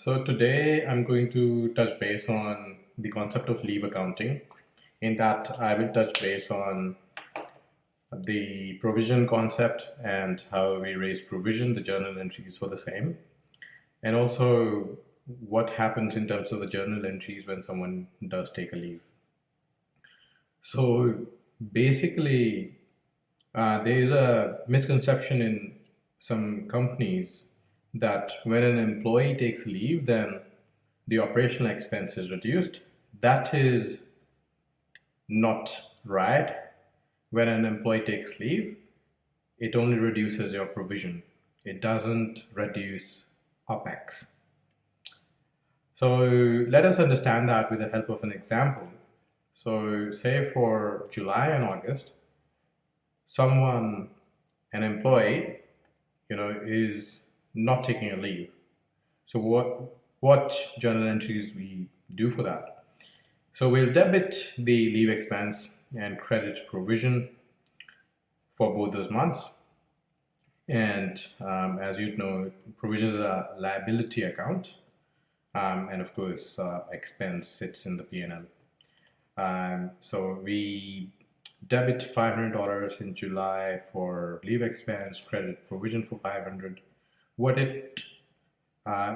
So today I'm going to touch base on the concept of leave accounting. In that, I will touch base on the provision concept and how we raise provision, the journal entries for the same, and also what happens in terms of the journal entries when someone does take a leave. So basically, there is a misconception in some companies that when an employee takes leave, then the operational expense is reduced. That is not right. When an employee takes leave, it only reduces your provision. It doesn't reduce OPEX. So let us understand that with the help of an example. So say for July and August, someone, an employee, is not taking a leave. So what journal entries we do for that? So we'll debit the leave expense and credit provision for both those months. And as you know, provision is a liability account, and of course, expense sits in the P&L. So we debit $500 in July for leave expense, credit provision for 500. What it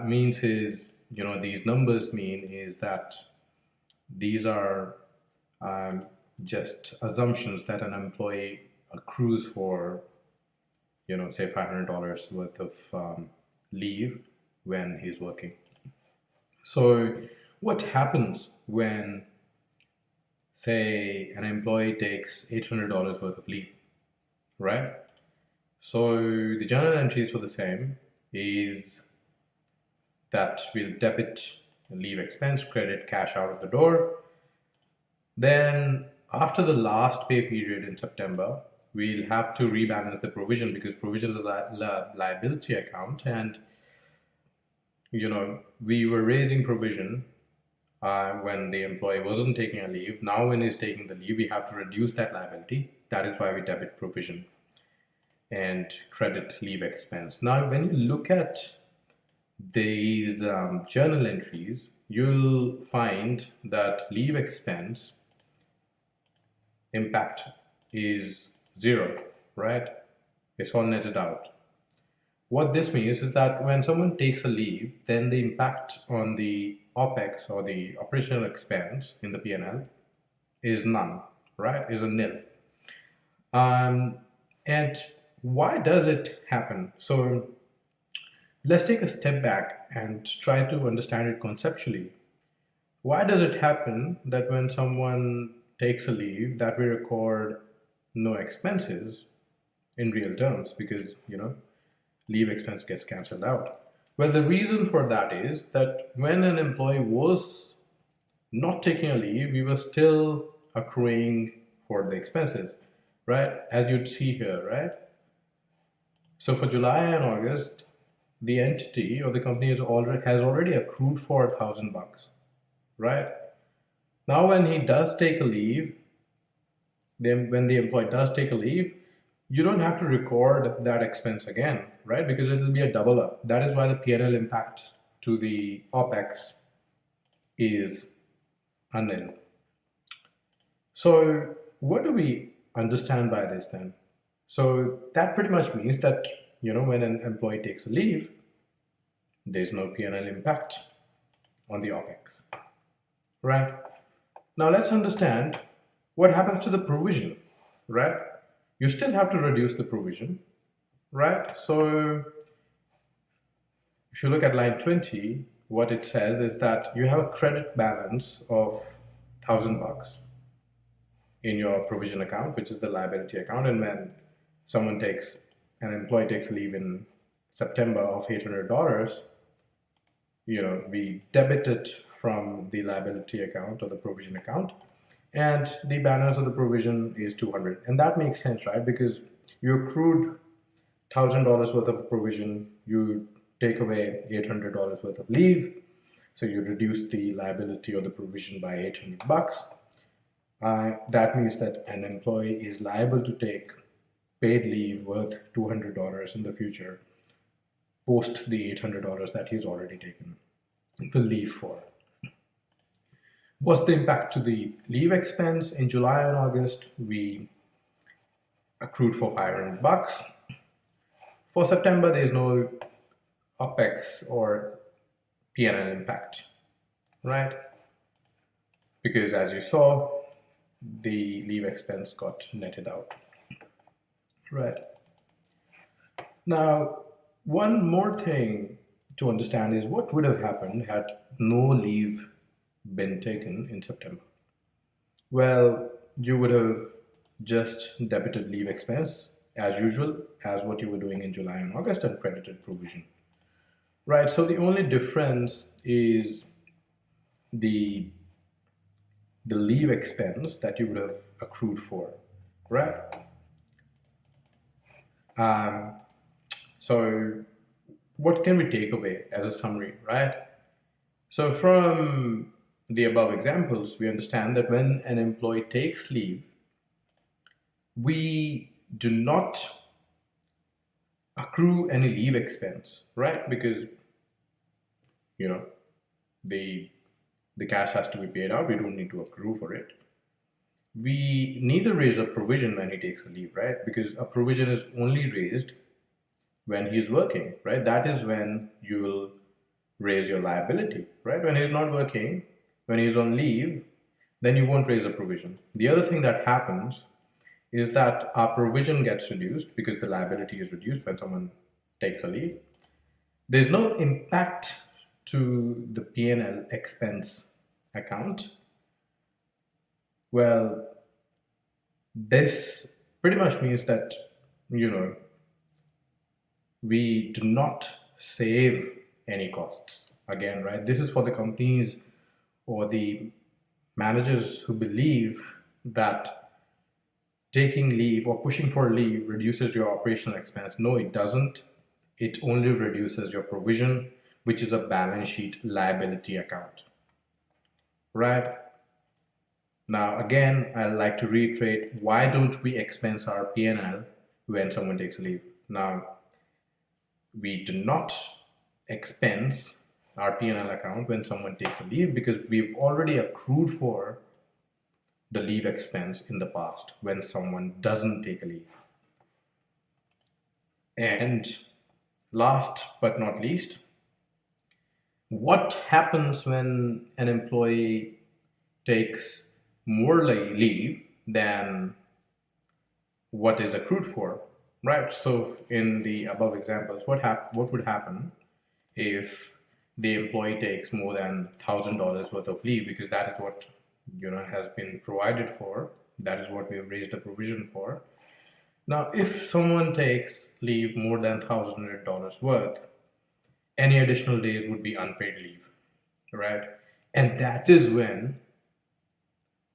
means is, these numbers mean is that these are just assumptions that an employee accrues for, say $500 worth of leave when he's working. So what happens when, say, an employee takes $800 worth of leave, right? So the journal entries for the same is that we'll debit leave expense, credit cash out of the door. Then after the last pay period in September, we'll have to rebalance the provision because provision is a liability account, and we were raising provision when the employee wasn't taking a leave. Now when he's taking the leave, we have to reduce that liability. That is why we debit provision and credit leave expense. Now when you look at these journal entries, you'll find that leave expense impact is zero, right? It's all netted out. What this means is that when someone takes a leave, then the impact on the OPEX or the operational expense in the P&L is none, right? Is a nil. And why does it happen? So let's take a step back and try to understand it conceptually. Why does it happen that when someone takes a leave that we record no expenses in real terms because, leave expense gets cancelled out? Well, the reason for that is that when an employee was not taking a leave, we were still accruing for the expenses, right? As you'd see here, right? So for July and August, the entity or the company has already accrued for $1,000, right? Now, when he does take a leave, then when the employee does take a leave, you don't have to record that expense again, right? Because it will be a double up. That is why the P&L impact to the OPEX is a nil. So what do we understand by this then? So that pretty much means that, when an employee takes a leave, there's no P&L impact on the OPEX, right? Now let's understand what happens to the provision, right? You still have to reduce the provision, right? So if you look at line 20, what it says is that you have a credit balance of $1,000 in your provision account, which is the liability account. And when an employee takes leave in September of $800, we debit it from the liability account or the provision account, and the balance of the provision is 200. And that makes sense, right? Because you accrued $1,000 worth of provision, you take away $800 worth of leave, so you reduce the liability or the provision by $800. That means that an employee is liable to take paid leave worth $200 in the future, post the $800 that he's already taken. the leave for. What's the impact to the leave expense? In July and August, we accrued for $500. For September, there's no OPEX or P&L impact, right? Because as you saw, the leave expense got netted out, right? Now, one more thing to understand is what would have happened had no leave been taken in September. Well, you would have just debited leave expense as usual, as what you were doing in July and August, and credited provision. Right, so the only difference is the leave expense that you would have accrued for, right? So what can we take away as a summary, right? So from the above examples, we understand that when an employee takes leave, we do not accrue any leave expense, right? Because, you know, the cash has to be paid out. We don't need to accrue for it. We neither raise a provision when he takes a leave, right? Because a provision is only raised when he's working, right? That is when you will raise your liability, right? When he's not working, when he's on leave, then you won't raise a provision. The other thing that happens is that our provision gets reduced because the liability is reduced when someone takes a leave. There's no impact to the P&L expense account. Well, this pretty much means that, we do not save any costs. Again, right? This is for the companies or the managers who believe that taking leave or pushing for leave reduces your operational expense. No, it doesn't. It only reduces your provision, which is a balance sheet liability account. Right? Now, again, I'd like to reiterate, why don't we expense our P&L when someone takes a leave? Now, we do not expense our P&L account when someone takes a leave because we've already accrued for the leave expense in the past when someone doesn't take a leave. And last but not least, what happens when an employee takes more leave than what is accrued for, right? So in the above examples, what would happen if the employee takes more than $1,000 worth of leave, because that is what has been provided for, that is what we have raised a provision for. Now, if someone takes leave more than $1,000 worth, any additional days would be unpaid leave, right? And that is when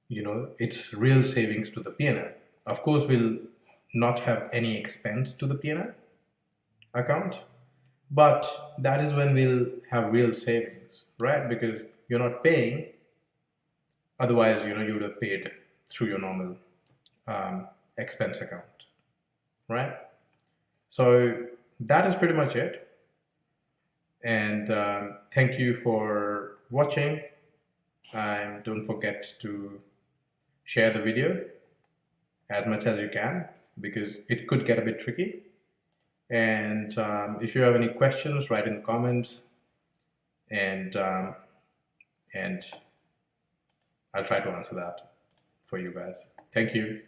it's real savings to the P&L. Of course, we'll not have any expense to the P&L account, but that is when we'll have real savings, right? Because you're not paying. Otherwise, you would have paid through your normal expense account, right? So that is pretty much it. And thank you for watching. And don't forget to share the video as much as you can, because it could get a bit tricky. And if you have any questions, write in the comments, and I'll try to answer that for you guys. Thank you.